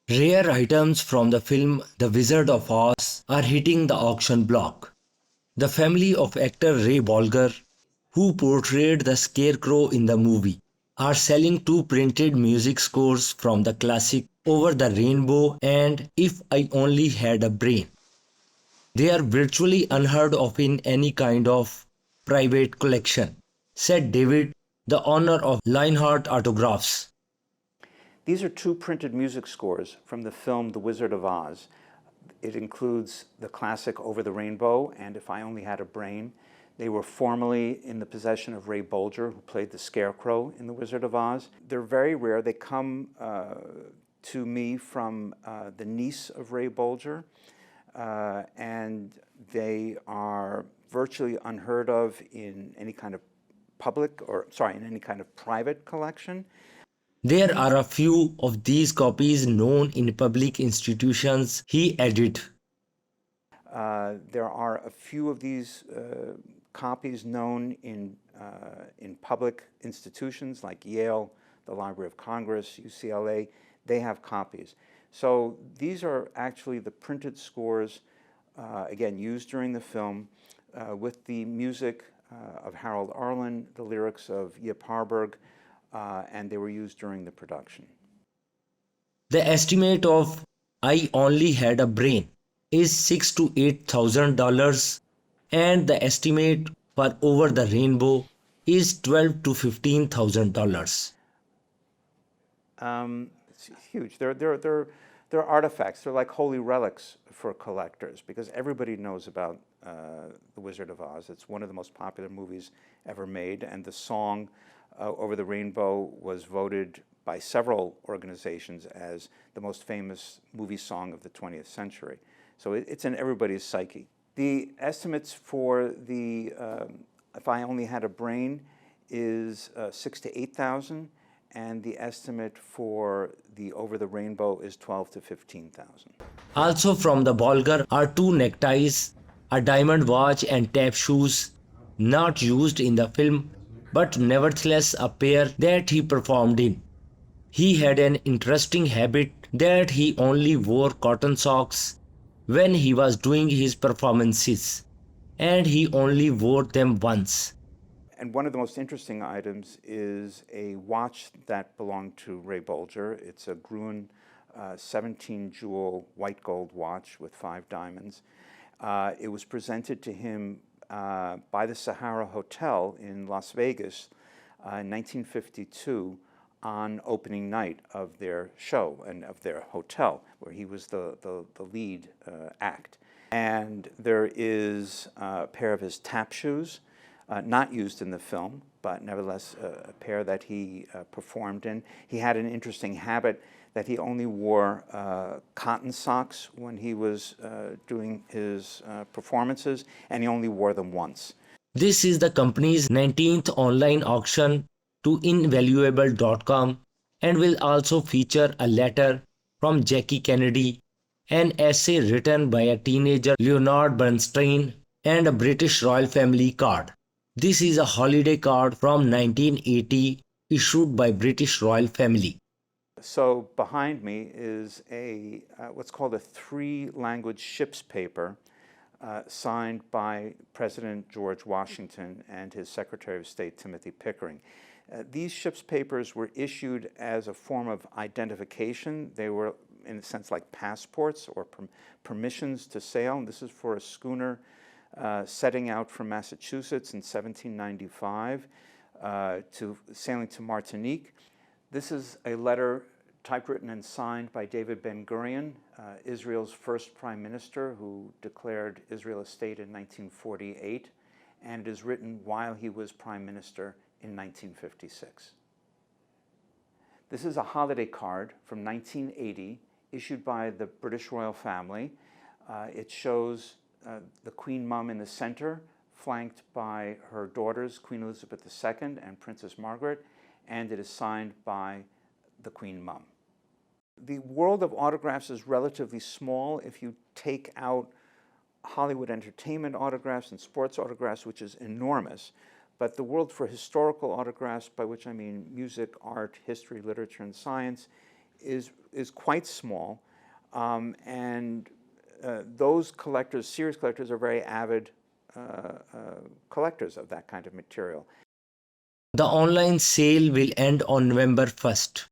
Rare items from the film The Wizard of Oz are hitting the auction block. The family of actor Ray Bolger, who portrayed the Scarecrow in the movie, are selling two printed music scores from the classic Over the Rainbow and If I Only Had a Brain. They are virtually unheard of in any kind of private collection, said David, the owner of Lionheart Autographs. These are two printed music scores from the film The Wizard of Oz. It includes the classic Over the Rainbow and If I Only Had a Brain. They were formerly in the possession of Ray Bolger, who played the Scarecrow in The Wizard of Oz. They're very rare. They come to me from the niece of Ray Bolger, and they are virtually unheard of in any kind of in any kind of private collection. There are a few of these copies known in public institutions, he added. There are a few of these copies known in public institutions like Yale, the Library of Congress, UCLA. They have copies. So these are actually the printed scores, again, used during the film with the music of Harold Arlen, the lyrics of Yip Harburg, and they were used during the production. The estimate of I Only Had a Brain is $6,000 to $8,000, and the estimate for Over the Rainbow is $12,000 to $15,000. It's huge. They're artifacts. They're like holy relics for collectors because everybody knows about The Wizard of Oz. It's one of the most popular movies ever made, and the song Over the Rainbow was voted by several organizations as the most famous movie song of the 20th century. So it's in everybody's psyche. The estimates for the If I Only Had a Brain is 6,000 to 8,000, and the estimate for the Over the Rainbow is 12,000 to 15,000. Also from the Bolger are two neckties, a diamond watch and tap shoes, not used in the film, but nevertheless a pair that he performed in. He had an interesting habit that he only wore cotton socks when he was doing his performances, and he only wore them once. And one of the most interesting items is a watch that belonged to Ray Bolger. It's a Gruen 17-jewel white gold watch with 5 diamonds. It was presented to him by the Sahara Hotel in Las Vegas in 1952 on opening night of their show and of their hotel, where he was the lead act. And there is a pair of his tap shoes, not used in the film, but nevertheless a pair that he performed in. He had an interesting habit that he only wore cotton socks when he was doing his performances, and he only wore them once. This is the company's 19th online auction to invaluable.com and will also feature a letter from Jackie Kennedy, an essay written by a teenager Leonard Bernstein, and a British royal family card. This is a holiday card from 1980 issued by British royal family. So behind me is a what's called a 3-language ship's paper signed by President George Washington and his Secretary of State Timothy Pickering. These ship's papers were issued as a form of identification. They were, in a sense, like passports or permissions to sail. And this is for a schooner setting out from Massachusetts in 1795 sailing to Martinique. This is a letter typewritten and signed by David Ben-Gurion, Israel's first prime minister who declared Israel a state in 1948, and it is written while he was prime minister in 1956. This is a holiday card from 1980 issued by the British royal family. It shows the Queen Mum in the center, flanked by her daughters, Queen Elizabeth II and Princess Margaret, and it is signed by the Queen Mum. The world of autographs is relatively small if you take out Hollywood entertainment autographs and sports autographs, which is enormous. But the world for historical autographs, by which I mean music, art, history, literature, and science, is quite small, and those collectors, serious collectors, are very avid collectors of that kind of material. The online sale will end on November 1st.